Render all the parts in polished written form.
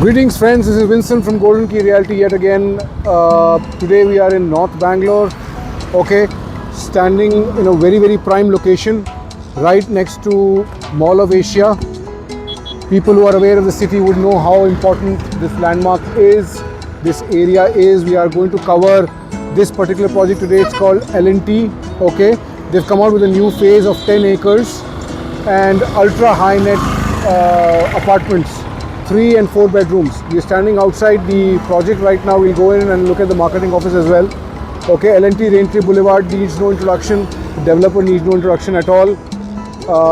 Greetings friends, this is Vincent from Golden Key Realty yet again. Today we are in North Bangalore, okay, standing in a very prime location right next to Mall of Asia. People who are aware of the city would know how important this landmark is, this area is. We are going to cover this particular project today. It's called L&T, okay. They've come out with a new phase of 10 acres and ultra high net apartments. 3 and 4 bedrooms. We are standing outside the project right now. We'll go in and look at the marketing office as well. Okay, L&T Raintree Boulevard needs no introduction. The developer needs no introduction at all.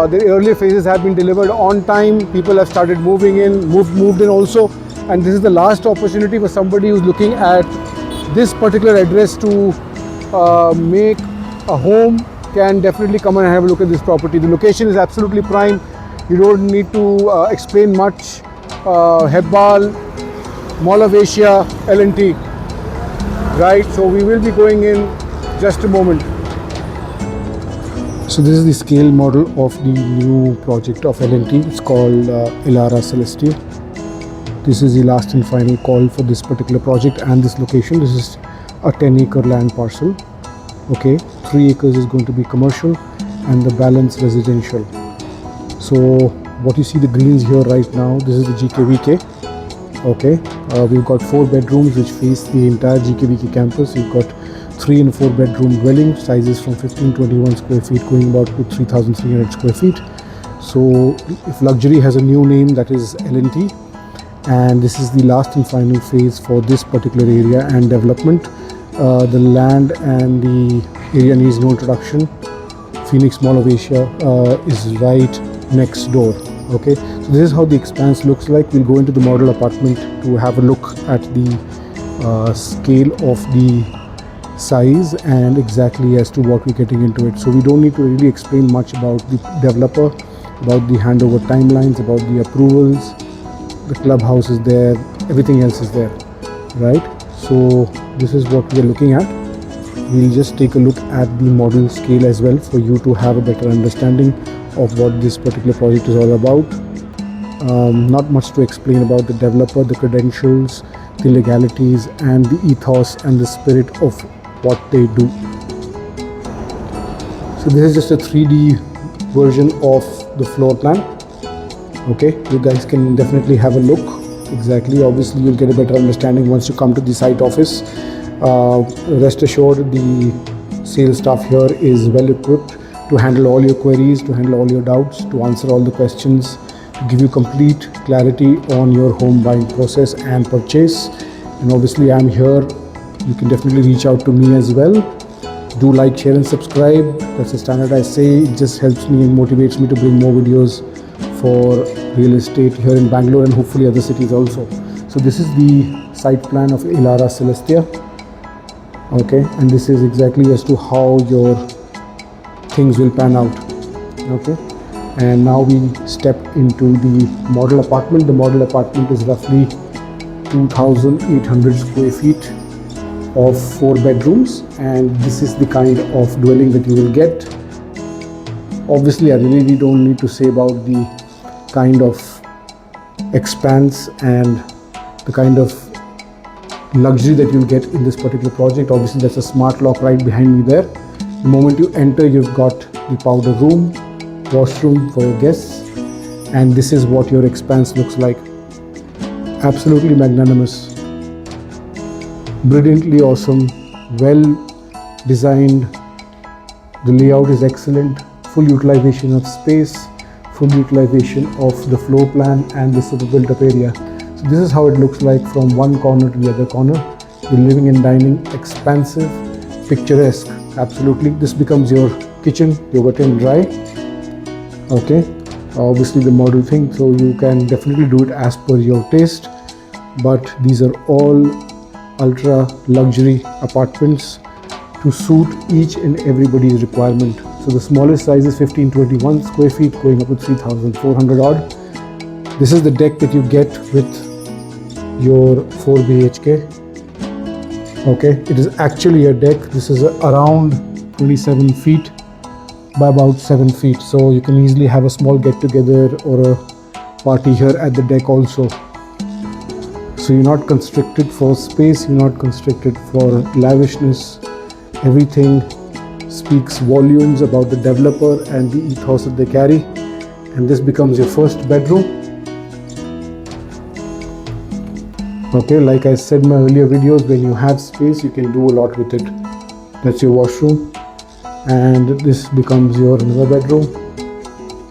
The earlier phases have been delivered on time. People have started moving in, moved in also. And this is the last opportunity for somebody who's looking at this particular address to make a home can definitely come and have a look at this property. The location is absolutely prime. You don't need to explain much. Hebbal, Mall of Asia, L&T, right? So we will be going in just a moment. So this is the scale model of the new project of L&T. It's called Elara Celestia. This is the last and final call for this particular project and this location. This is a 10-acre land parcel. Okay, 3 acres is going to be commercial and the balance residential. So what you see the greens here right now, this is the GKVK. Okay, we've got 4 bedrooms which face the entire GKVK campus. We've got 3 and 4 bedroom dwelling sizes from 1521 square feet going about to 3300 square feet. So if luxury has a new name, that is L&T, and this is the last and final phase for this particular area and development. The land and the area needs no introduction. Phoenix Mall of Asia is right next door. Okay, so this is how the expanse looks like. We'll go into the model apartment to have a look at the scale of the size and exactly as to what we're getting into it. So we don't need to really explain much about the developer, about the handover timelines, about the approvals. The clubhouse is there, everything else is there, right? So this is what we're looking at. We'll just take a look at the model scale as well for you to have a better understanding of what this particular project is all about. Not much to explain about the developer, the credentials, the legalities and the ethos and the spirit of what they do. So this is just a 3D version of the floor plan. Okay, you guys can definitely have a look. Exactly, obviously you'll get a better understanding once you come to the site office. Rest assured the sales staff here is well equipped to handle all your queries, to handle all your doubts, to answer all the questions, to give you complete clarity on your home buying process and purchase. And obviously I'm here. You can definitely reach out to me as well. Do like, share and subscribe. That's the standard I say. It just helps me and motivates me to bring more videos for real estate here in Bangalore and hopefully other cities also. So this is the site plan of Elara Celestia. Okay, and this is exactly as to how your things will pan out. Okay, and now we step into the model apartment. The model apartment is roughly 2,800 square feet of 4 bedrooms, and this is the kind of dwelling that you will get. Obviously I really don't need to say about the kind of expanse and the kind of luxury that you'll get in this particular project. Obviously that's a smart lock right behind me there. The moment you enter, you've got the powder room, washroom for your guests, and this is what your expanse looks like. Absolutely magnanimous, brilliantly awesome, well designed. The layout is excellent, full utilization of space, full utilization of the floor plan and the super built up area. So this is how it looks like from one corner to the other corner. You're living and dining, expansive, picturesque. Absolutely, this becomes your kitchen, your wet and dry. Okay, obviously the model thing, so you can definitely do it as per your taste, but these are all ultra luxury apartments to suit each and everybody's requirement. So the smallest size is 1521 square feet going up to 3,400 odd. This is the deck that you get with your 4 BHK. Okay, it is actually a deck. This is around 27 feet by about 7 feet, so you can easily have a small get together or a party here at the deck also. So you're not constricted for space, you're not constricted for lavishness. Everything speaks volumes about the developer and the ethos that they carry. And this becomes your first bedroom. Okay, like I said in my earlier videos, when you have space, you can do a lot with it. That's your washroom. And this becomes your another bedroom.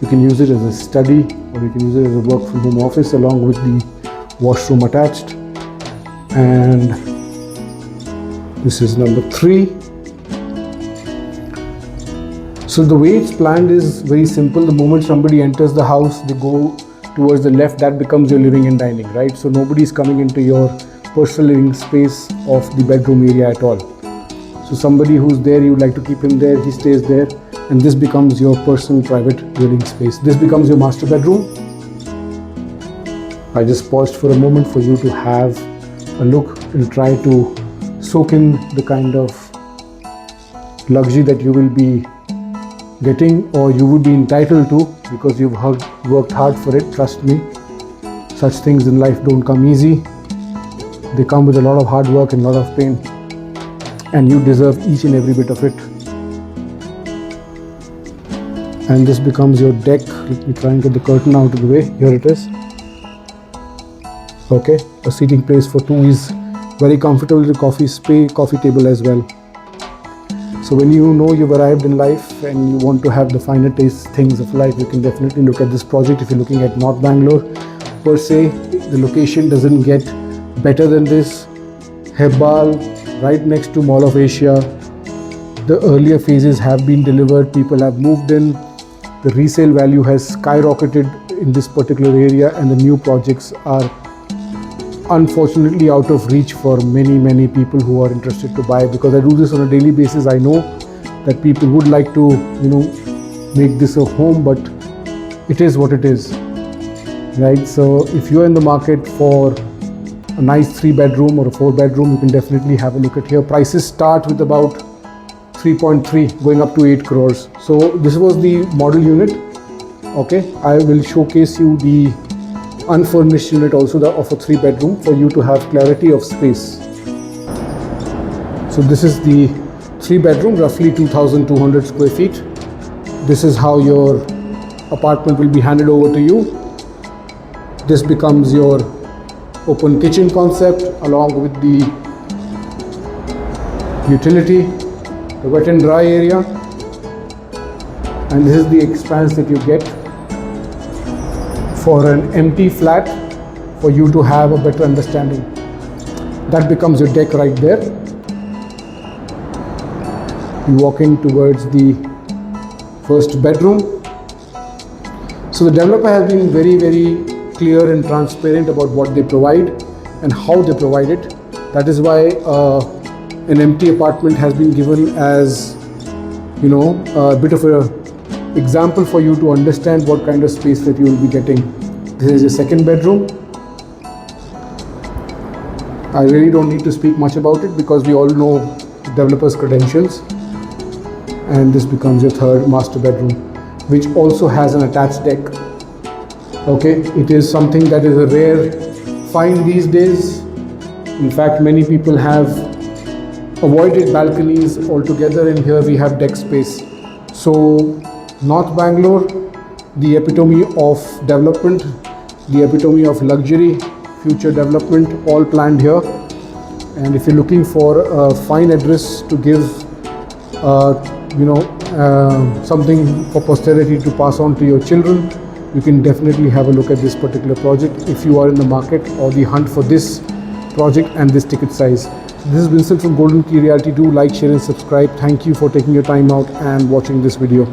You can use it as a study, or you can use it as a work from home office along with the washroom attached. And this is number 3. So the way it's planned is very simple. The moment somebody enters the house, they go towards the left, that becomes your living and dining, right? So nobody's coming into your personal living space of the bedroom area at all. So somebody who's there, you would like to keep him there, he stays there, and this becomes your personal private dwelling space. This becomes your master bedroom. I just paused for a moment for you to have a look and try to soak in the kind of luxury that you will be getting, or you would be entitled to, because you've worked hard for it. Trust me, such things in life don't come easy. They come with a lot of hard work and a lot of pain, and you deserve each and every bit of it. And this becomes your deck. Let me try and get the curtain out of the way. Here it is. Okay, a seating place for 2 is very comfortable. The coffee table as well. So when you know you've arrived in life and you want to have the finer taste things of life, you can definitely look at this project. If you're looking at North Bangalore per se, the location doesn't get better than this. Hebbal, right next to Mall of Asia. The earlier phases have been delivered, people have moved in, the resale value has skyrocketed in this particular area, and the new projects are unfortunately out of reach for many people who are interested to buy. Because I do this on a daily basis, I know that people would like to, make this a home, but it is what it is, right? So if you're in the market for a nice 3-bedroom or a 4-bedroom, you can definitely have a look at here. Prices start with about 3.3 going up to 8 crores. So this was the model unit. Okay, I will showcase you the unfurnished unit also, of a 3-bedroom, for you to have clarity of space. So this is the 3-bedroom, roughly 2,200 square feet. This is how your apartment will be handed over to you. This becomes your open kitchen concept along with the utility, the wet and dry area, and this is the expanse that you get for an empty flat, for you to have a better understanding. That becomes your deck right there. You walk in towards the first bedroom. So the developer has been very clear and transparent about what they provide and how they provide it. That is why an empty apartment has been given as, a bit of a example for you to understand what kind of space that you will be getting. This is your second bedroom. I really don't need to speak much about it because we all know the developer's credentials. And this becomes your third master bedroom, which also has an attached deck. Okay, it is something that is a rare find these days. In fact, many people have avoided balconies altogether, and here we have deck space. So North Bangalore, the epitome of development, the epitome of luxury, future development, all planned here. And if you're looking for a fine address to give, something for posterity to pass on to your children, you can definitely have a look at this particular project if you are in the market or the hunt for this project and this ticket size. This is Vincent from Golden Key Realty. Do like, share and subscribe. Thank you for taking your time out and watching this video.